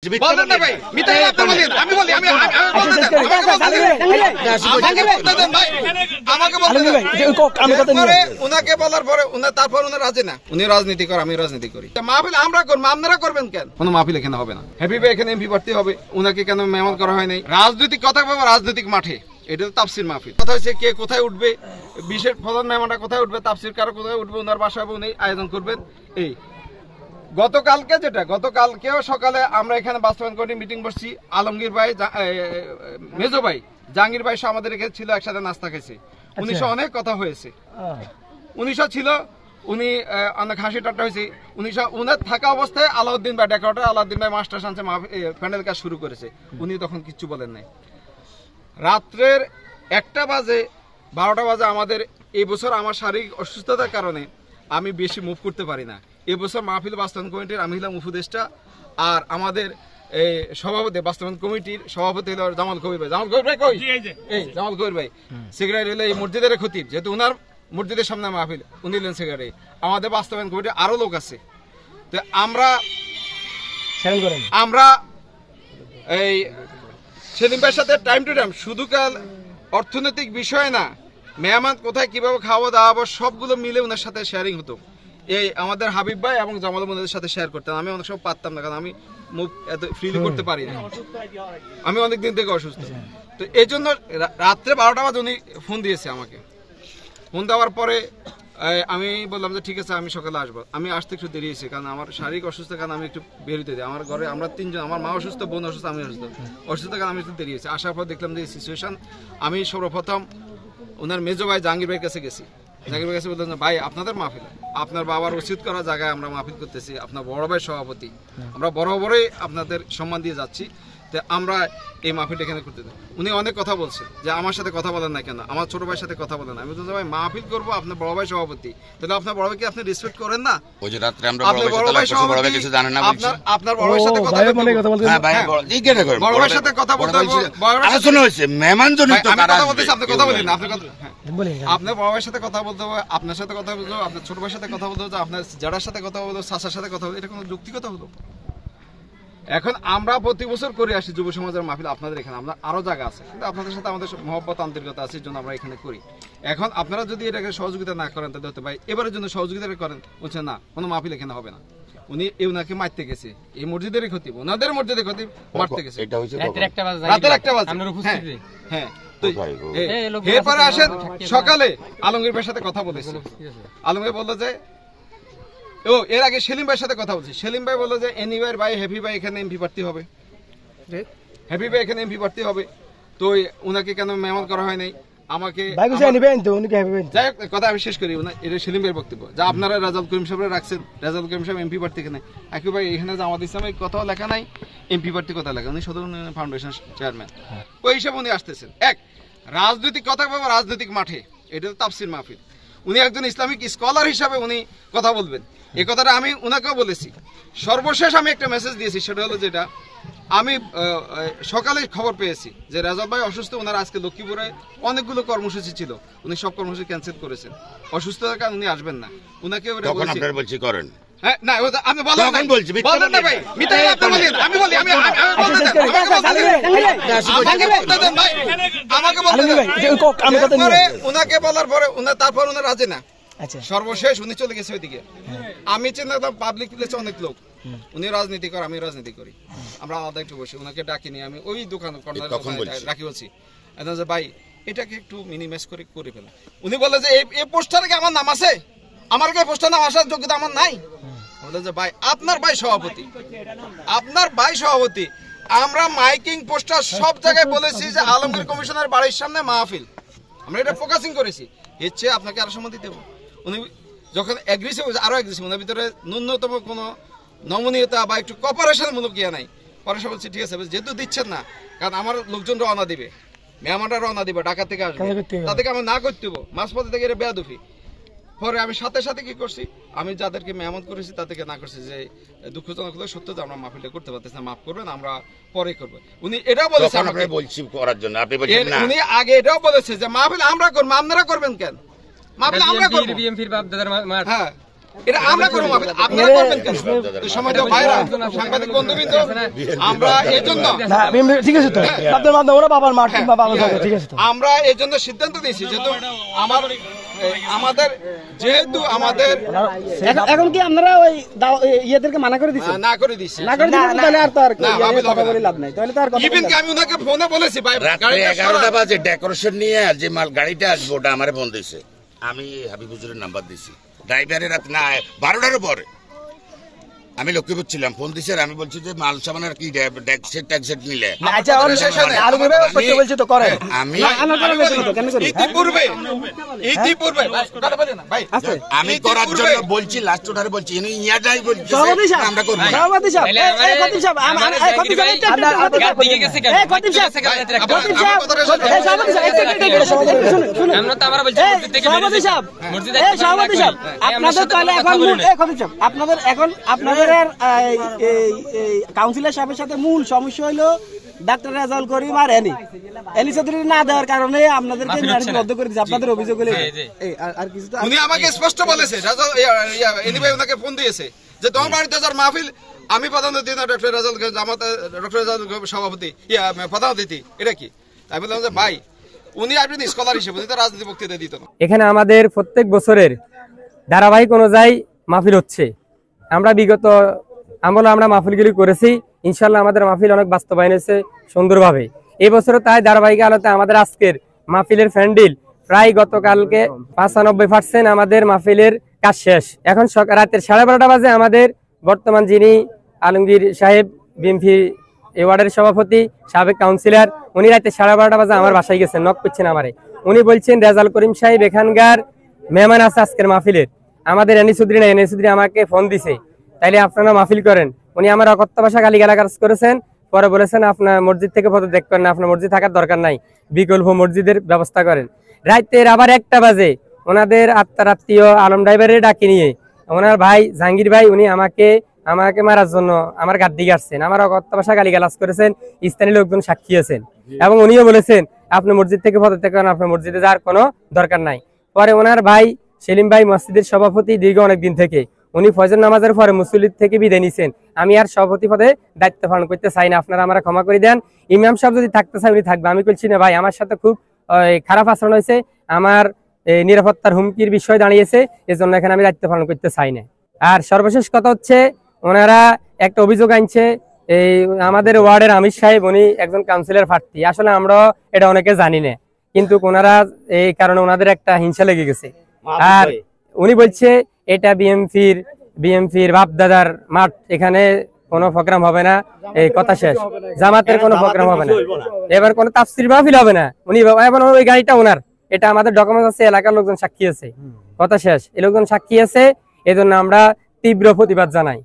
বলেন না ভাই, মিথ্যা কথা বলেন। আমি বলি আমি উনাকে বলার পরে তারপর উনি রাজি না, উনি রাজনীতি করে, আমি রাজনীতি করি। মাহফিল আমরা করবো, আপনারা করবেন কেন? কোনো মাহফিল এখানে হবে না। হ্যাপি ভাই এখানে এমপি প্রার্থী হবে, উনাকে কেন মেহমান করা হয় নাই? রাজনৈতিক কথা বলবো রাজনৈতিক মাঠে, এটা তো তাফসির মাহফিল। কথা হচ্ছে কে কোথায় উঠবে, বিশেষ প্রধান মেহমানটা কোথায় উঠবে, তাফসির কারো কোথায় উঠবে, ওনার বাসায় উনি আয়োজন করবেন। এই গতকালকেও সকালে আমরা এখানে বাস্তবায়ন কমিটি মিটিং বসছি। আলমগীর ভাই, মেজো ভাই, জাহাঙ্গীর ভাই আমাদের এখানে ছিল, একসাথে নাস্তা খেয়েছে। 1900 অনেক কথা হয়েছে, 1900 ছিল, উনি অনেক হাসি ঠাট্টা হয়েছে। 1900 উনার থাকা অবস্থায় আলাউদ্দিন ভাই ডেকোরেটর আলাউদ্দিন ভাই মাস্টার সানসে প্যান্ডেল কাজ শুরু করেছে, উনি তখন কিচ্ছু বলেন নাই। রাত্রের 1টা বাজে 12টা বাজে আমাদের এই বছর আমার শারীরিক অসুস্থতার কারণে আমি বেশি মুভ করতে পারি না। এবছর মাহফিল বাস্তবায়ন কমিটির আমি হলাম উপদেষ্টা, আর আমাদের সভাপতি বাস্তবায়ন কমিটির সভাপতি হলো জামাল কবির ভাই। জামাল কবির ভাই কই? এই জামাল কবির ভাই। সেক্রেটারি হলো এই মসজিদের খতিব, যেহেতু উনার মসজিদের সামনে মাহফিল, উনি হলেন সেক্রেটারি। আমাদের বাস্তবায়ন কমিটির আরো লোক আছে। তো আমরা এই সেলিম ভাইয়ের সাথে টাইম টু টাইম, শুধু কাল অর্থনৈতিক বিষয় না, মেহমান কোথায় কিভাবে খাওয়া দাওয়া সবগুলো মিলে ওনার সাথে শেয়ারিং হতো। এই আমাদের হাবিব ভাই এবং জামাল বোনদের সাথে শেয়ার করতাম। আমি অনেক সময় পারতাম না, কারণ আমি মুভ এত ফ্রিলি করতে পারি না, আমি অনেক দিন থেকে অসুস্থ। তো এই জন্য রাত্রে 12টা বাজে উনি ফোন দিয়েছে আমাকে। ফোন দেওয়ার পরে আমি বললাম যে ঠিক আছে, আমি সকালে আসবো। আমি আসতে একটু দেরি হয়েছে, কারণ আমার শারীরিক অসুস্থ, কারণ আমি একটু বেরোতে দিই। আমার ঘরে আমরা 3জন, আমার মা অসুস্থ, বোন অসুস্থ, আমি অসুস্থ, কারণ আমি একটু দেরি হয়েছে। আসার পর দেখলাম যে সিচুয়েশন। আমি সর্বপ্রথম ওনার মেজো ভাই জাহাঙ্গীর ভাইয়ের কাছে গেছি। জাহাঙ্গীর ভাইয়ের কাছে বললাম, ভাই আপনাদের মাহফিল, আপনার বাবার উচিত করা জায়গায় আমরা মাহফিল করতেছি, আপনার বড় ভাই সভাপতি, আমরা বরাবরই আপনাদের সম্মান দিয়ে যাচ্ছি, তো আমরা এই মাহফিলটা এখানে করতে দিই। উনি অনেক কথা বলছে যে আমার সাথে কথা বলেন না কেন, আমার ছোট ভাইয়ের সাথে কথা বলেন না। আমি বললাম, ভাই মাহফিল করবো, আপনার বড় ভাই সভাপতি, তাহলে আপনার বড় ভাইকে আপনি রেসপেক্ট করেন না? ওই যে রাত্রে আমরা বড় ভাই সভাপতি কিছু জানেন না, আপনার বড় ভাইয়ের সাথে কথা বলতে, হ্যাঁ ভাই জিজ্ঞাসা করেন, বড় ভাইয়ের সাথে কথা বলতে আলোচনা হয়েছে, মেহমান জনিত কথা বলতেছি, আপনি কথা বলেন না, আপনি কথা আপনার বড় ভাইয়ের সাথে কথা বলতে হবে, আপনার সাথে কথা বলতে হবে, আপনার ছোট ভাইয়ের সাথে কথা বলতে হবে, আপনার জেঠার সাথে কথা বলতে হবে, চাচার সাথে কথা বলতে, এটা কোনো যুক্তিগত হলো? এখন আমরা প্রতি বছর করে আসি যুব সমাজের মাহফিল আপনাদের এখানে, আমরা আরো জায়গা আছে, কিন্তু আপনাদের সাথে আমাদের মহব্বত আন্তরিকতা আছে, জন্য আমরা এখানে করি। এখন আপনারা যদি এটাকে সহযোগিতা না করেন, তাহলে হতে ভাই এবারের জন্য সহযোগিতা করেন, বলছেন না কোনো মাহফিল এখানে হবে না। উনি ওনাকে মারতে গেছে, এই মসজিদেরই ক্ষতি, ওনাদের মসজিদের ক্ষতি, মারতে গেছে রাতের 1টা বাজে। হ্যাঁ, এরপরে আসেন সকালে আলমগীর ভাইয়ের সাথে কথা বলেছি। আলমগীর বললো যে এর আগে সেলিম ভাইয়ের সাথে কথা বলছি। সেলিম ভাই বললো যে এনিওয়ার ভাই হ্যাপি ভাই এখানে এমপি প্রার্থী হবে, হ্যাপি ভাই এখানে এমপি প্রার্থী হবে, তো উনাকে কেন মেহমান করা হয় নাই? আমাকে কথা আমি শেষ করি, এটা সেলিম ভাইয়ের বক্তব্য, যা আপনারা রাজাল করিম সাহেব রাখছেন, রাজাল করিম সাহেব এমপি প্রার্থী এখানে, একই ভাই এখানে জামাত ইসলামের কথাও লেখা নাই, এমপি প্রার্থী কথা লেখা, উনি সদর ফাউন্ডেশন চেয়ারম্যান, ওই হিসাবে উনি আসতেছেন। রাজনৈতিক কথা বলবো রাজনৈতিক মাঠে, এটা তো তাফসির মাহফিল। উনি একজন ইসলামিক স্কলার হিসাবে উনি কথা বলবেন, এই কথাটা আমি উনাকেও বলেছি। সর্বশেষ আমি একটা মেসেজ দিয়েছি, সেটা হলো যেটা আমি সকালে খবর পেয়েছি যে রাজাব ভাই অসুস্থ, ওনার আজকে লক্ষ্মীপুরে অনেকগুলো কর্মসূচি ছিল, উনি সব কর্মসূচি ক্যান্সেল করেছেন, অসুস্থতার কারণে উনি আসবেন না। উনাকে বলছি করেন, না আপনি বলেন না ভাই, মিথ্যা কথা বলেন। আমি বলি আমি উনাকে বলার পরে তারপর উনি রাজি না, সর্বশেষ উনি চলে গেছে ওইদিকে। আমি চিন্তা করলাম পাবলিক প্লেসে অনেক লোক, উনি রাজনীতি করে, আমি রাজনীতি করি, আমরা আলাদা একটু বসে, ওনাকে ডাকিনি, আমি ওই দোকান রাখি বলছি ভাই এটাকে একটু মিনিমাইজ করে ফেলেন। উনি বলে যে এই পোস্টারে কি আমার নাম আছে, আমার কি পোস্টার নাম আসার যোগ্যতা আমার নাই? বলে যে ভাই আপনার ভাই সভাপতি, আপনার ভাই সভাপতি, আমরা মাইকিং পোস্টার সব জায়গায় বলেছি যে আলমগীর কমিশনের বাড়ির সামনে মাহফিল, আমরা এটা ফোকাসিং করেছি, এর চেয়ে আপনাকে আরো সম্মতি দেবো। উনি যখন অ্যাগ্রেসিভ হয়েছে, আরো অ্যাগ্রেসিভ, ওনার ভিতরে ন্যূনতম কোনো নমনীয়তা বা একটু কপারেশন মূলক ইয়ে নাই। পরে সব বলছি ঠিক আছে, যেহেতু দিচ্ছেন না, কারণ আমার লোকজন রওনা দিবে, মেহমানরা রওনা দিবে, ঢাকা থেকে আসবে, তাদেরকে আমি না করতে হবো, মাঝপথে থেকে এটা বেয়াদুফি। পরে আমি সাথে সাথে কি করছি, আমি যাদেরকে মেহমান করেছি তাদেরকে না করছি যে দুঃখজনক হলো সত্য যে আমরা মাহফিলটা করতে পারতেছি না, মাফ করবেন, আমরা পরে করবো। উনি এটাও বলেছে উনি আগে এটাও বলেছে যে মাহফিল আমরা করবো, আপনারা করবেন কেন? মাহফিল আমরা করবো। হ্যাঁ, এটা আমরা করবো, আপনারা করবেন কেন? সময় দাও ভাইরা, সাংবাদিক বন্ধুবৃন্দ, আমরা এই জন্য ঠিক আছে তো আপনার মাধ্যমে ওরা বাবার মাঠ কিংবা বাবার জায়গা, ঠিক আছে তো আমরা এই জন্য সিদ্ধান্ত নিয়েছি, যেহেতু আমাদের যেহেতু আমাদের এখন কি আপনারা ওই ইয়েদেরকে মানা করে দিচ্ছেন? না করে দিছি, না করে দিচ্ছেন, তাহলে আর তো আর না, ভাবি কথা বলে লাভ নাই, তাহলে তো আর কথা ইভেন কি আমি ওনাকে ফোনে বলেছি ভাই রাত্রে 11টা বাজে ডেকোরেশন নিয়ে যে মাল গাড়িটা আসবো ওটা আমারে ফোন দিয়েছে, আমি হাবিব হুজুরের নাম্বার দিছি, ড্রাইভারের রাত না 12টার পরে আমি লক্ষ্মীপুর ছিলাম, ফোন দিছে, আমি বলছি যে মাল সামানের কি ট্যাক্সেট নিলে আচ্ছা আর করতে বলছি তো করেন, আমি ইতিপূর্বে ভাই আমি করার জন্য বলছি, লাস্ট ওটারে বলছি ইনি ইয়াটাই বলছি আমরা করব। সভাপতি সাহেব, এই খতিব সাহেব, এই খতিব সাহেব, এই খতিব সাহেব, আমরা তো আমরা বলছি মসজিদ থেকে সভাপতি সাহেব, মসজিদে এই সভাপতি সাহেব, আপনাদের তাহলে এখন মূল, এই খতিব সাহেব, আপনাদের কাউন্সিলর সাহেবের সাথে মূল সমস্যা হলো ডাক্তার রেজাউল করিম আর এনি চৌধুরী না দেওয়ার কারণে আপনাদেরকে ম্যারেজ রদ্দ করে দিয়েছে, আপনাদের অভিযোগ হলে আর কিছু তো উনি আমাকে স্পষ্ট বলেছে, এনি ভাই ওনাকে ফোন দিয়েছে যে তোমার বাড়িতে যার মাহফিল আমি প্রধান অতিথি না ডক্টর রেজাউল জামাত, ডক্টর রেজাউল সভাপতি প্রধান অতিথি, এটা কি? আমি বললাম যে ভাই উনি আপনি স্কলার হিসেবে, উনি তো রাজনীতি বক্তৃতা দিত না। এখানে আমাদের প্রত্যেক বছরের ধারাবাহিক অনুযায়ী মাহফিল হচ্ছে, আমরা বিগত আমলে আমরা মাহফিলগুলি করেছি, ইনশাল্লাহ আমাদের মাহফিল অনেক বাস্তবায়ন হয়েছে সুন্দরভাবে। এই বছরও তাই ধারাবাহিক আলোতে আমাদের আজকের মাহফিলের ফ্যান্ডিল প্রায় গতকালকে 95% আমাদের মাহফিলের কাজ শেষ। এখন রাতের 12:30 বাজে আমাদের বর্তমান যিনি আলমগীর সাহেব বিএমপি ওয়ার্ডের সভাপতি সাবেক কাউন্সিলর, উনি রাতে 12:30 বাজে আমার বাসায় গেছেন, নক করছেন আমারে, উনি বলছেন রেজাউল করিম সাহেব এখানকার মেহমান আছে আজকের মাহফিলের, আমাদের এনি চৌধুরী না, এনি চৌধুরী আমাকে ফোন দিছে, তাইলে আপনারা মাহফিল করেন। উনি আমার অকথ্য ভাষা গালিগালাজ করেছেন, পরে বলেছেন আপনার মসজিদ থেকে পদত্যাগ করেন, আপনার মসজিদ থাকার দরকার নাই, বিকল্প মসজিদের ব্যবস্থা করেন। রাতের আবার 1টা বাজে ওনাদের আত্মীয় আলম ড্রাইভারের ডাকি নিয়ে ওনার ভাই জাহাঙ্গীর ভাই উনি আমাকে মারার জন্য আমার গাদ দিকে আসছেন, আমার অকথ্য ভাষা গালিগালাজ করেছেন, স্থানীয় লোকজন সাক্ষী আছেন, এবং উনিও বলেছেন আপনি মসজিদ থেকে পদত্যাগ করেন, আপনার মসজিদে যাওয়ার কোনো দরকার নাই। পরে ওনার ভাই সেলিম ভাই মসজিদের সভাপতি দীর্ঘ অনেকদিন থেকে, উনি ফজর নামাজের পরে মুসল্লির থেকে বিদায় নিছেন, আমি আর সভাপতি পদে দায়িত্ব পালন করতে চাই না, আপনারা আমার ক্ষমা করে দেন, ইমাম সাহেব যদি থাকতে চাই উনি থাকবে। আমি বলছি না ভাই, আমার সাথে খুব খারাপ আচরণ হয়েছে, আমার নিরাপত্তার হুমকির বিষয় দাঁড়িয়েছে, এজন্য এখানে আমি দায়িত্ব পালন করতে চাই না। আর সর্বশেষ কথা হচ্ছে ওনারা একটা অভিযোগ আনছে, এই আমাদের ওয়ার্ডের আমির সাহেব উনি একজন কাউন্সিলর প্রার্থী, আসলে আমরা এটা অনেকে জানি না, কিন্তু ওনারা এই কারণে ওনাদের একটা হিংসা লেগে গেছে। আর উনি বলছে এটা বিএমপির বাপদাদার মাঠ, এখানে কোনো প্রোগ্রাম হবে না, এই কথা শেষ, জামাতের কোনো প্রোগ্রাম হবে না, এবার কোনো তাফসির মাহফিল হবে না, উনি এবার ওই গাড়িটা ওনার, এটা আমাদের ডকুমেন্ট আছে, এলাকার লোকজন সাক্ষী আছে, কথা শেষ, এই লোকজন সাক্ষী আছে, এজন্য আমরা তীব্র প্রতিবাদ জানাই।